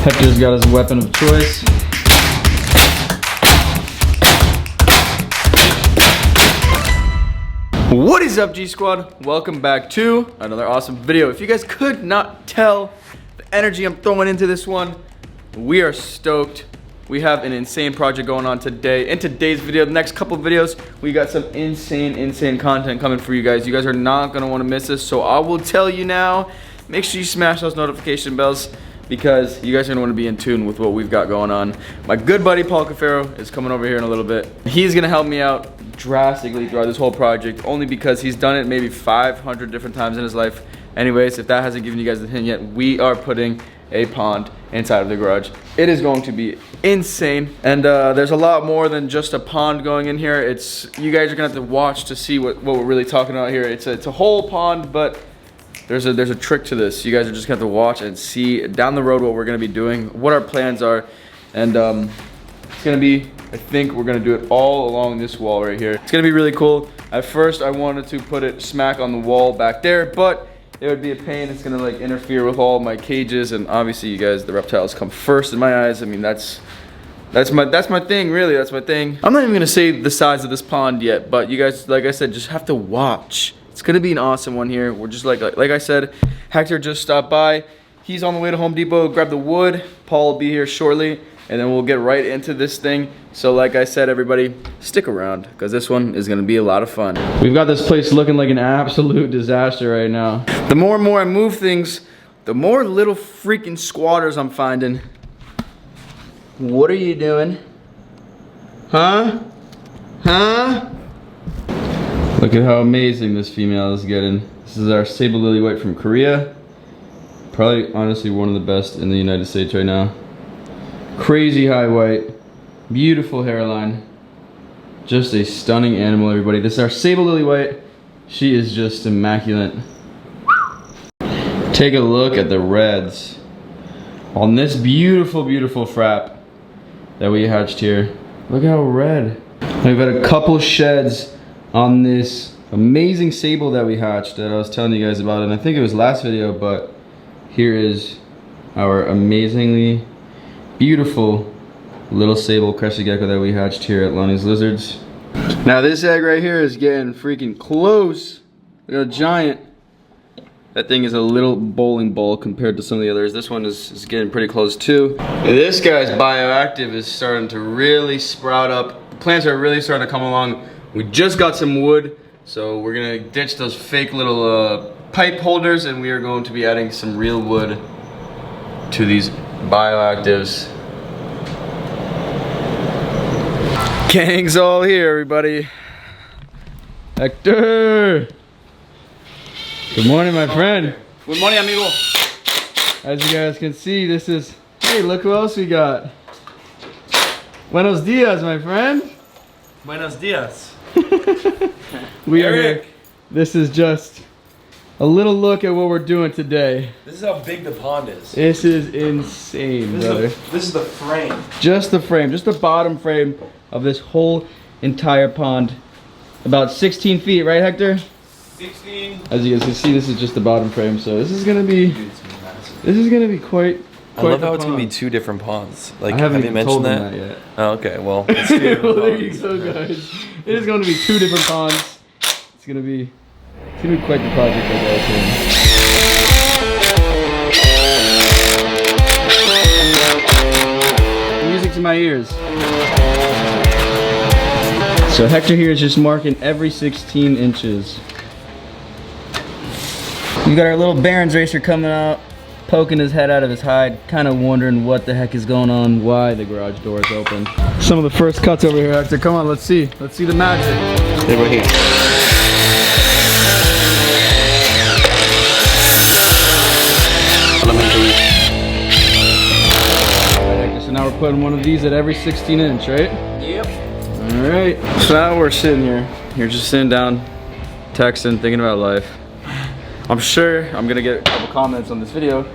Hector's got his weapon of choice. What is up, G Squad? Welcome back to another awesome video. If you guys could not tell the energy I'm throwing into this one, we are stoked. We have an insane project going on today. In today's video, the next couple of videos, we got some insane content coming for you guys. You guys are not gonna wanna miss this, so I will tell you now, make sure you smash those notification bells because you guys are gonna wanna be in tune with what we've got going on. My good buddy, Paul Cafaro, is coming over here in a little bit. He's gonna help me out drastically throughout this whole project, only because he's done it maybe 500 different times in his life. Anyways, if that hasn't given you guys the hint yet, we are putting a pond inside of the garage. It is going to be insane, and there's a lot more than just a pond going in here. It's, you guys are gonna have to watch to see what we're really talking about here. It's a whole pond, but there's a trick to this. You guys are just gonna have to watch and see down the road what we're gonna be doing, what our plans are, and it's gonna be, I think we're gonna do it all along this wall right here. It's gonna be really cool. At first I wanted to put it smack on the wall back there, but it would be a pain. It's gonna like interfere with all my cages, and obviously you guys, the reptiles come first in my eyes. I mean, that's my thing, really. That's my thing. I'm not even gonna say the size of this pond yet, but you guys, like I said, just have to watch. It's gonna be an awesome one here. We're just like I said, Hector just stopped by. He's on the way to Home Depot, grab the wood. Paul will be here shortly, and then we'll get right into this thing. So like I said, everybody, stick around, because this one is gonna be a lot of fun. We've got this place looking like an absolute disaster right now. The more and more I move things, the more little freaking squatters I'm finding. What are you doing? Huh? Huh? Look at how amazing this female is getting. This is our sable lily white from Korea. Probably, honestly, one of the best in the United States right now. Crazy high white, beautiful hairline. Just a stunning animal, everybody. This is our sable lily white. She is just immaculate. Take a look at the reds on this beautiful frap that we hatched here. Look how red. We've had a couple sheds on this amazing sable that we hatched that I was telling you guys about, and I think it was last video, but here is our amazingly beautiful little sable crested gecko that we hatched here at Lanni's Lizards. Now this egg right here is getting freaking close. Look how giant. That thing is a little bowling ball compared to some of the others. This one is getting pretty close too. And this guy's bioactive is starting to really sprout up. The plants are really starting to come along. We just got some wood, so we're gonna ditch those fake little pipe holders, and we are going to be adding some real wood to these bioactives. Gang's all here, everybody. Hector! Good morning, my friend. Good morning, amigo. As you guys can see, this is, hey, look who else we got. Buenos dias, my friend. Buenos dias. We are here. This is just a little look at what we're doing today. This is how big the pond is. This is insane, brother. This is the frame. Just the frame, just the bottom frame of this whole entire pond. About 16 feet, right, Hector? 16. As you guys can see, this is just the bottom frame, so this is gonna be, quite. I love how it's gonna be two different ponds. Like, I haven't have you even told mentioned them that? yet. Oh, okay. Well, it's two different Well, there you ponds. go, guys. It is going to be two different ponds. It's gonna be quite the project, I guys. Music to my ears. So Hector here is just marking every 16 inches. We got our little Barons racer coming out, poking his head out of his hide, kind of wondering what the heck is going on, why the garage door is open. Some of the first cuts over here, Hector. Come on, let's see the magic. They were here. So now we're putting one of these at every 16 inch, right? Yep. All right. So now we're sitting here. You're just sitting down, texting, thinking about life. I'm sure I'm gonna get a couple comments on this video. You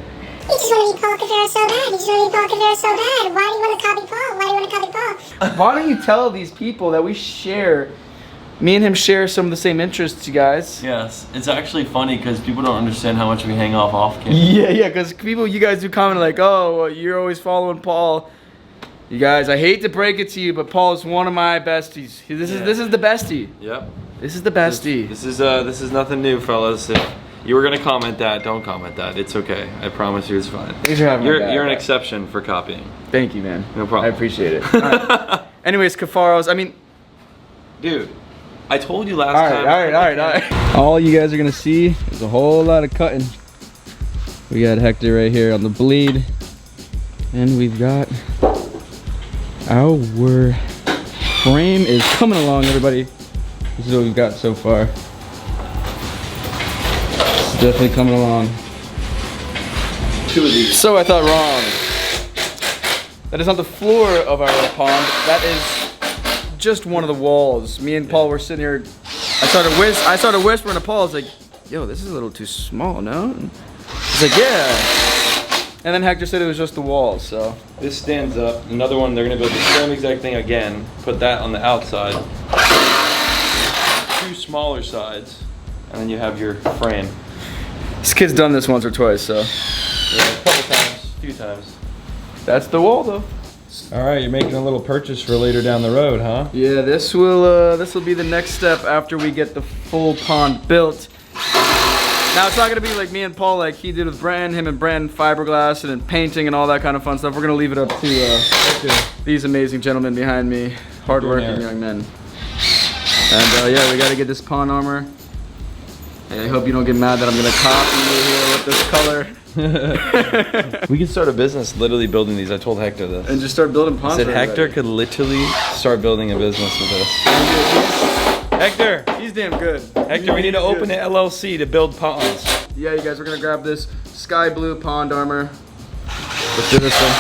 just want to be Paul Cafaro so bad. You just want to be Paul Cafaro so bad. Why do you want to copy Paul? Why do you want to copy Paul? Why don't you tell these people that we share me and him share some of the same interests, you guys. Yes, it's actually funny because people don't understand how much we hang off camera. Yeah, because you guys do comment like, oh, well, you're always following Paul. You guys, I hate to break it to you, but Paul is one of my besties. This is the bestie. Yep. This is the bestie. This is nothing new, fellas. If you were gonna comment that, don't comment that. It's okay. I promise you, it's fine. Thanks for having me. You're an exception for copying. Thank you, man. No problem. I appreciate it. All right. Anyways, Cafaros, I mean, dude, I told you last time. All right. All you guys are gonna see is a whole lot of cutting. We got Hector right here on the bleed, and we've got our frame is coming along, everybody. This is what we've got so far. It's definitely coming along. 2 of these. So I thought wrong. That is not the floor of our pond. That is just one of the walls. Me and Paul were sitting here. I started whispering to Paul. I was like, yo, this is a little too small, no? He's like, yeah. And then Hector said it was just the walls, so. This stands up. Another one, they're gonna build the same exact thing again. Put that on the outside. 2 smaller sides. And then you have your frame. This kid's done this once or twice, so. Yeah, a couple times, a few times. That's the wall, though. All right, you're making a little purchase for later down the road, huh? Yeah, this will be the next step after we get the full pond built. Now it's not gonna be like me and Paul, like he did with him and Brandon, fiberglass and painting and all that kind of fun stuff. We're gonna leave it up to these amazing gentlemen behind me, hardworking young men. And yeah, we gotta get this pond armor. And I hope you don't get mad that I'm gonna copy you here with this color. We could start a business literally building these. I told Hector this. And just start building ponds. I said Hector could literally start building a business with this. Hector! He's damn good. Hector, we need to open an LLC to build ponds. Yeah, you guys, we're gonna grab this sky blue pond armor. Let's do this one.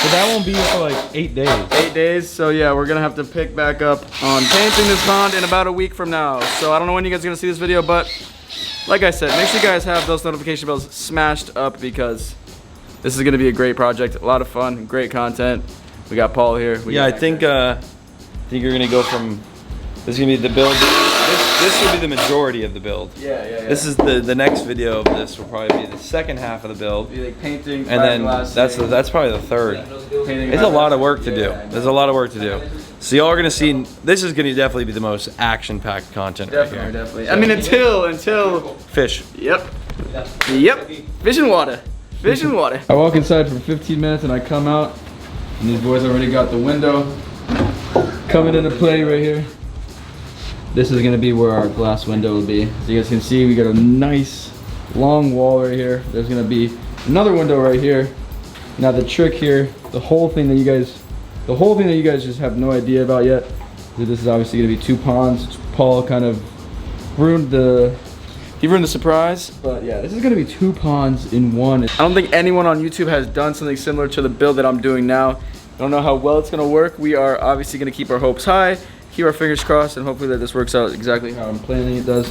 But that won't be for like 8 days. 8 days, so yeah, we're gonna have to pick back up on painting this pond in about a week from now. So I don't know when you guys are gonna see this video, but like I said, make sure you guys have those notification bells smashed up because this is gonna be a great project, a lot of fun, great content. We got Paul here. Yeah, I think you're gonna go from. This is gonna be the build. This will be the majority of the build. Yeah. This is the next video of this will probably be the second half of the build. Be like painting, and then that's probably the third. It's a lot of work to do. There's a lot of work to do. So y'all are gonna see. This is gonna definitely be the most action-packed content right here. Definitely. I mean, until fish. Yep. Fish and water. Fish and water. I walk inside for 15 minutes and I come out, and these boys already got the window coming into play right here. This is gonna be where our glass window will be. As you guys can see, we got a nice long wall right here. There's gonna be another window right here. Now the trick here, the whole thing that you guys just have no idea about yet, is this is obviously gonna be 2 ponds. Paul kind of ruined the surprise, but yeah, this is gonna be 2 ponds in one. I don't think anyone on YouTube has done something similar to the build that I'm doing now. I don't know how well it's gonna work. We are obviously gonna keep our hopes high, keep our fingers crossed, and hopefully that this works out exactly how I'm planning it does.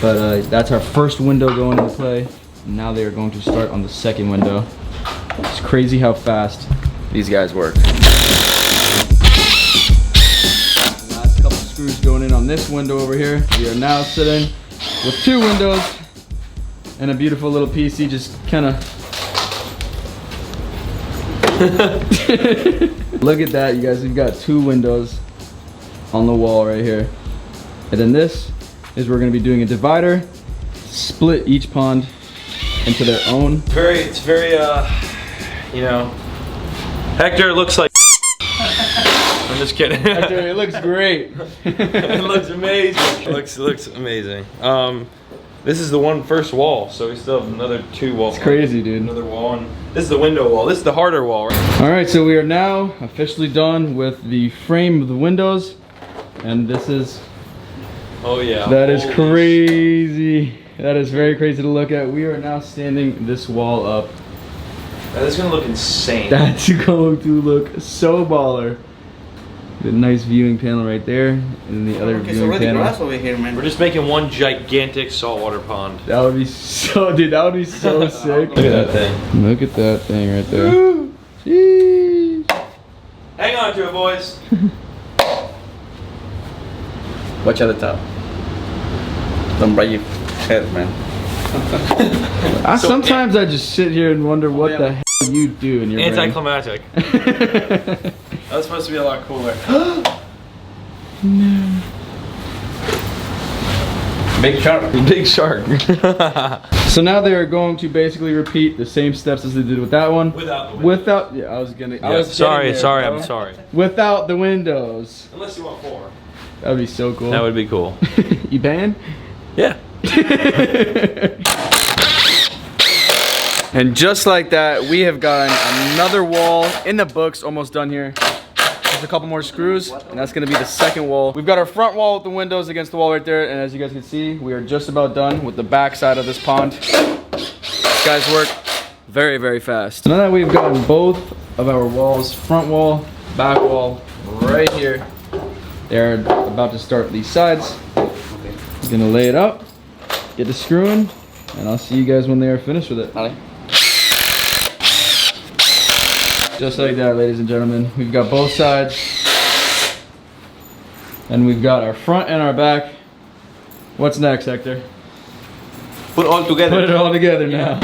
But that's our first window going into play. Now they are going to start on the second window. It's crazy how fast these guys work. Last couple screws going in on this window over here. We are now sitting with 2 windows and a beautiful little PC just kind of. Look at that, you guys. We've got 2 windows on the wall right here. And then this is we're going to be doing a divider, split each pond into their own. It's very, you know, Hector looks like. I'm just kidding. Hector, it looks great. It looks amazing. It looks amazing. This is the first wall, so we still have another 2 walls. It's crazy, dude. Another wall, and this is the window wall. This is the harder wall, right? All right, so we are now officially done with the frame of the windows, and this is. Oh yeah. That is crazy. That is very crazy to look at. We are now standing this wall up. That is gonna look insane. That's going to look so baller. The nice viewing panel right there, and the other viewing panel. Over here, man. We're just making one gigantic saltwater pond. That would be so, dude. That would be so sick. Look at that thing. Look at that thing right there. Jeez. Hang on to it, boys. Watch at the top. Don't break your head, man. Sometimes I just sit here and wonder what the hell you do in your brain. Anticlimactic. That was supposed to be a lot cooler. No. Big shark. Big shark. So now they are going to basically repeat the same steps as they did with that one. Without the windows. Without, yeah, I was gonna. I Yeah, was sorry, getting there, bro. I'm sorry. Without the windows. Unless you want 4. That would be so cool. That would be cool. You ban? Yeah. And just like that, we have gotten another wall in the books, almost done here. Just a couple more screws, and that's gonna be the second wall. We've got our front wall with the windows against the wall right there, and as you guys can see, we are just about done with the back side of this pond. These guys work very, very fast. So now that we've gotten both of our walls, front wall, back wall, right here, they're about to start these sides. I'm gonna lay it up, get the screwing, and I'll see you guys when they are finished with it. Just like that, ladies and gentlemen. We've got both sides. And we've got our front and our back. What's next, Hector? Put it all together. Put it all together now.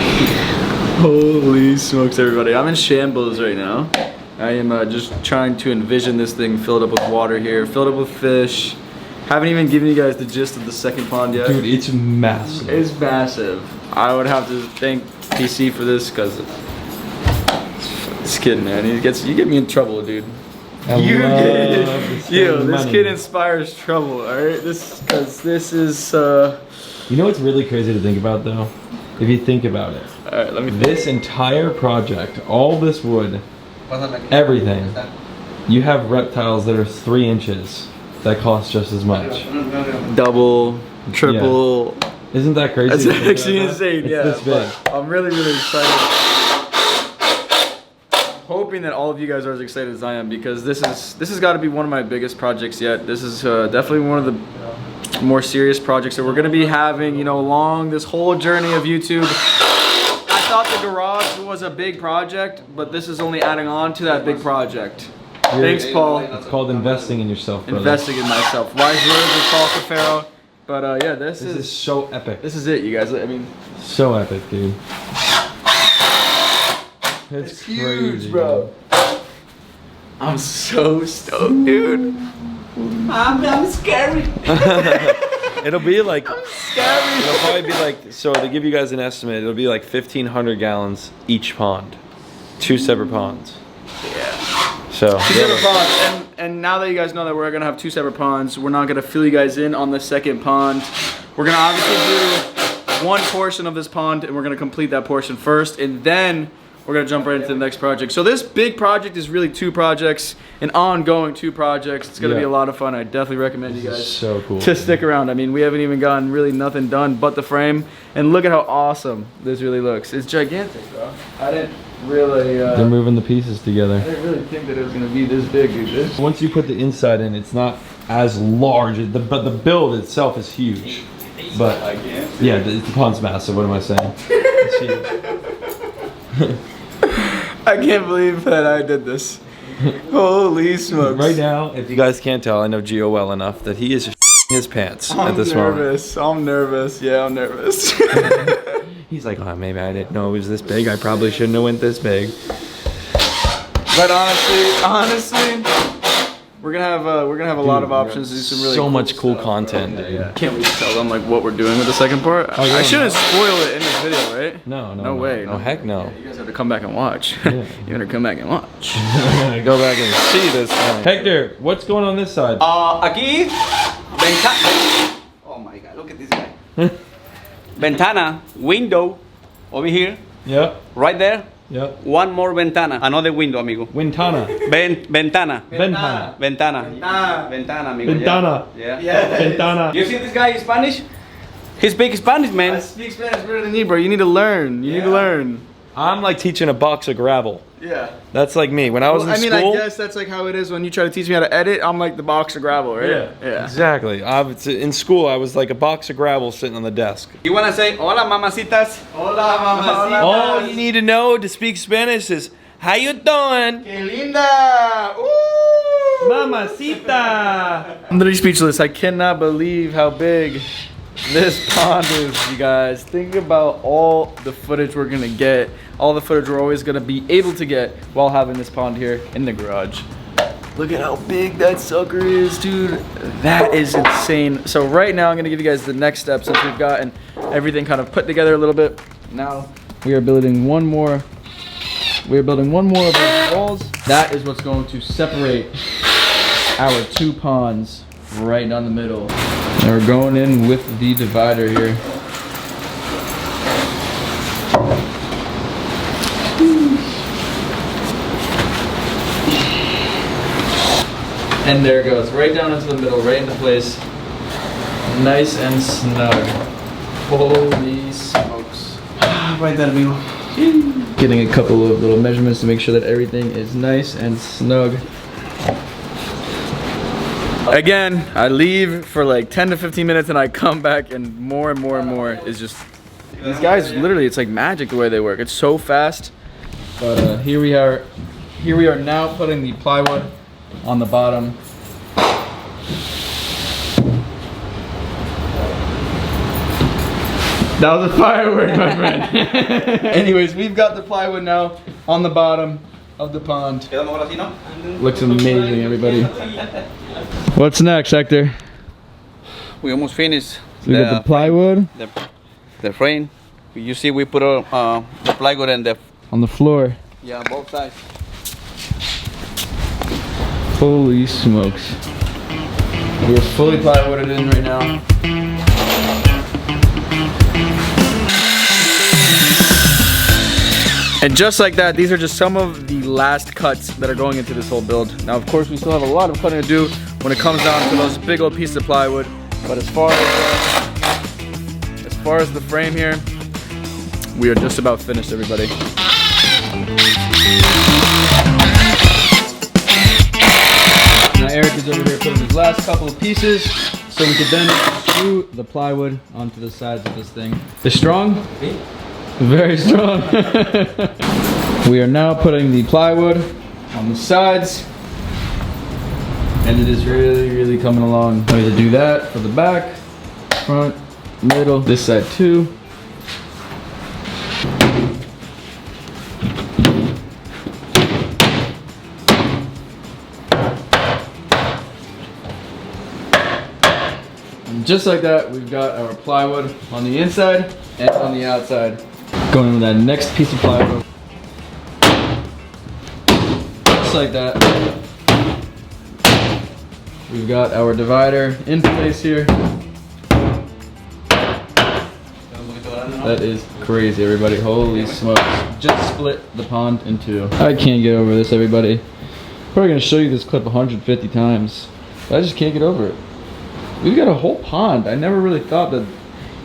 Holy smokes, everybody. I'm in shambles right now. I am just trying to envision this thing filled up with water here, filled up with fish. Haven't even given you guys the gist of the second pond yet. Dude, it's massive. It's massive. I would have to thank PC for this because this kid, man, you get me in trouble, dude. This kid inspires trouble. All right, because this is. You know what's really crazy to think about though? If you think about it. All right, let me. This entire project, all this wood, everything. You have reptiles that are 3 inches that cost just as much. Double, triple. Yeah. Isn't that crazy? That's actually insane. It's yeah, this big. but I'm really, really excited. Hoping that all of you guys are as excited as I am because this has got to be one of my biggest projects yet. This is definitely one of the more serious projects that we're going to be having, you know, along this whole journey of YouTube. I thought the garage was a big project, but this is only adding on to that big project. Thanks, Paul. It's called investing in yourself, brother. Investing in myself. Wise words with Paul Cafaro. But yeah, this is so epic. This is it, you guys. I mean, so epic, dude. It's huge, crazy, bro. I'm so stoked, dude. I'm scary. It'll be like. I'm scary. It'll probably be like. So to give you guys an estimate, it'll be like 1,500 gallons each pond, 2 separate ponds. Yeah. So. 2 separate ponds, and now that you guys know that we're gonna have 2 separate ponds, we're not gonna fill you guys in on the second pond. We're gonna obviously do one portion of this pond, and we're gonna complete that portion first, and then we're gonna jump right into the next project. So this big project is really 2 projects, an ongoing 2 projects. It's gonna be a lot of fun. I definitely recommend you guys so cool to stick around. I mean, we haven't even gotten really nothing done but the frame, and look at how awesome this really looks. It's gigantic, bro. I didn't really. They're moving the pieces together. I didn't really think that it was gonna be this big, dude. Once you put the inside in, it's not as large, but the build itself is huge. But yeah, the pond's massive. What am I saying? It's huge. I can't believe that I did this. Holy smokes. Right now, if you guys can't tell, I know Gio well enough that he is just his pants at this moment. I'm nervous. Yeah, I'm nervous. He's like, oh, maybe I didn't know it was this big. I probably shouldn't have went this big. But honestly, we're gonna have a lot of options to do some really much cool stuff, content, bro. dude. Yeah. Can't wait to tell them like what we're doing with the second part. I shouldn't spoil it in this video, right? No way. No, heck no. Yeah, you guys have to come back and watch. Yeah. You better come back and watch. Go back and see this thing. Hector, what's going on this side? Aquí, ventana. Oh my God, look at this guy. Ventana, window, over here, Yep. right there. Yep. One more ventana, another window, amigo. Ventana. Ventana. Ventana. Ventana. Ventana, amigo. Ventana. Yeah. Ventana. You see this guy in Spanish? He speaks Spanish, I man. speak Spanish better than you, bro. You need to learn. You need to learn. I'm like teaching a box of gravel. Yeah. That's like me. When I was in school. I guess that's like how it is when you try to teach me how to edit. I'm like the box of gravel, right? Yeah. Exactly. In school, I was like a box of gravel sitting on the desk. You wanna say, hola, mamacitas? Hola, mamacita. All you need to know to speak Spanish is, how you doing? Que linda. Ooh. Mamacita! I'm literally speechless. I cannot believe how big this pond is, you guys. Think about all the footage we're gonna get, all the footage we're always gonna be able to get while having this pond here in the garage. Look at how big that sucker is, dude. That is insane. So right now I'm gonna give you guys the next step since we've gotten everything kind of put together a little bit. Now we are building one more. We are building one more of those walls. That is what's going to separate our two ponds right down the middle. And we're going in with the divider here. And there it goes, right down into the middle, right into place. Nice and snug. Holy smokes. Right there, amigo. Getting a couple of little measurements to make sure that everything is nice and snug. Again, I leave for like 10 to 15 minutes and I come back and more is just, these guys literally, it's like magic the way they work. It's so fast. But here we are now putting the plywood on the bottom. That was a firework, my friend. Anyways, we've got the plywood now on the bottom of the pond. Looks amazing, everybody. What's next, Hector? We almost finished. So we got the plywood The frame. You see, we put the plywood and the on the floor. yeah, both sides. Holy smokes. We're fully plywooded in right now. And just like that, these are just some of the last cuts that are going into this whole build. Now, of course, we still have a lot of cutting to do when it comes down to those big old pieces of plywood. But as far as the frame here, we are just about finished, everybody. Now Eric is over here putting his last couple of pieces so we could then screw the plywood onto the sides of this thing. It's strong? Very strong. We are now putting the plywood on the sides and it is really coming along. I'm going to do that for the back, front, middle, this side too. And just like that, we've got our plywood on the inside and on the outside. Going in with that next piece of plywood. Just like that. We've got our divider in place here. That is crazy, everybody. Holy smokes. Just split the pond in two. I can't get over this, everybody. Probably gonna show you this clip 150 times. But I just can't get over it. We've got a whole pond. I never really thought that,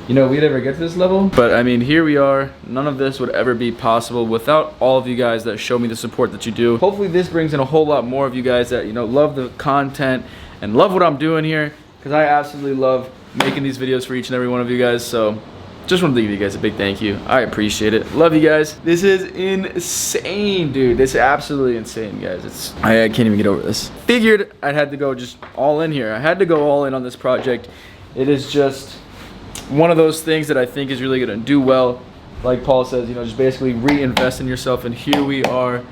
you know, we'd ever get to this level. But I mean, here we are. None of this would ever be possible without all of you guys that show me the support that you do. Hopefully this brings in a whole lot more of you guys that, you know, love the content and love what I'm doing here, because I absolutely love making these videos for each and every one of you guys. So just wanted to give you guys a big thank you. I appreciate it. Love you guys. This is insane, dude. This is absolutely insane, guys. I can't even get over this. Figured I'd had to go just all in here. I had to go all in on this project. It is just one of those things that I think is really gonna do well. Like Paul says, you know, just basically reinvest in yourself, and here we are.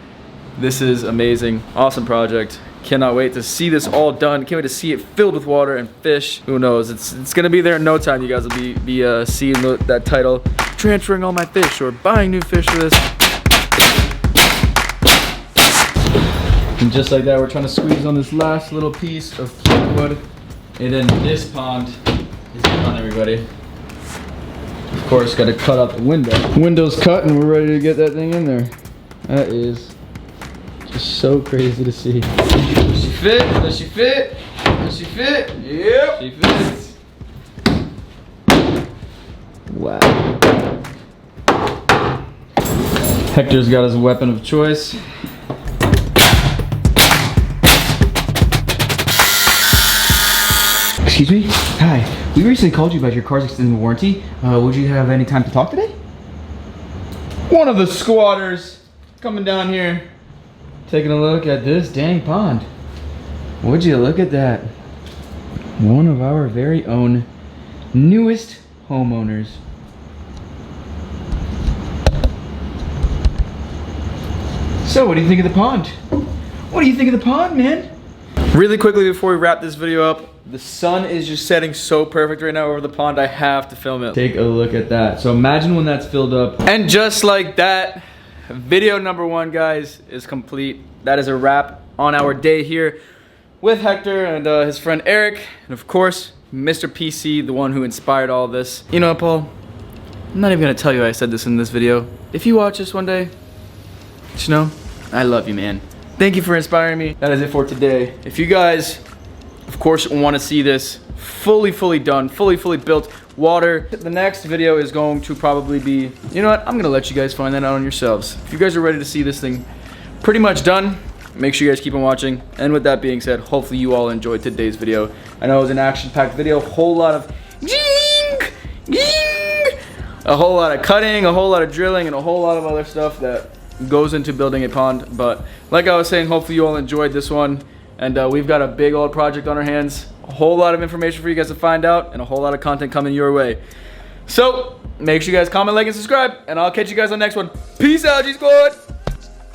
This is amazing. Awesome project. Cannot wait to see this all done. Can't wait to see it filled with water and fish. Who knows? It's gonna be there in no time. You guys will be seeing that title, transferring all my fish or buying new fish for this. And just like that, we're trying to squeeze on this last little piece of plywood, and then this pond is done, everybody. Of course, got to cut out the window. Window's cut, and we're ready to get that thing in there. That is just so crazy to see. Does she fit? Does she fit? Does she fit? Yep. She fits. Wow. Hector's got his weapon of choice. Excuse me? Hi. We recently called you about your car's extended warranty. Would you have any time to talk today? One of the squatters coming down here, taking a look at this dang pond. Would you look at that? One of our very own newest homeowners. So, what do you think of the pond? What do you think of the pond, man? Really quickly before we wrap this video up, the sun is just setting so perfect right now over the pond. I have to film it. Take a look at that. So imagine when that's filled up. And just like that, video number 1, guys, is complete. That is a wrap on our day here with Hector and his friend Eric. And of course, Mr. PC, the one who inspired all this. You know what, Paul? I'm not even gonna tell you I said this in this video. If you watch this one day, just know, I love you, man. Thank you for inspiring me. That is it for today. If you guys, of course, want to see this fully done, fully built water, the next video is going to probably be, you know what, I'm gonna let you guys find that out on yourselves. If you guys are ready to see this thing pretty much done, make sure you guys keep on watching. And with that being said, hopefully you all enjoyed today's video. I know it was an action-packed video, a whole lot of a whole lot of cutting, a whole lot of drilling, and a whole lot of other stuff that goes into building a pond. But like I was saying, hopefully you all enjoyed this one. And we've got a big old project on our hands. A whole lot of information for you guys to find out, and a whole lot of content coming your way. So make sure you guys comment, like, and subscribe, and I'll catch you guys on the next one. Peace out, G Squad.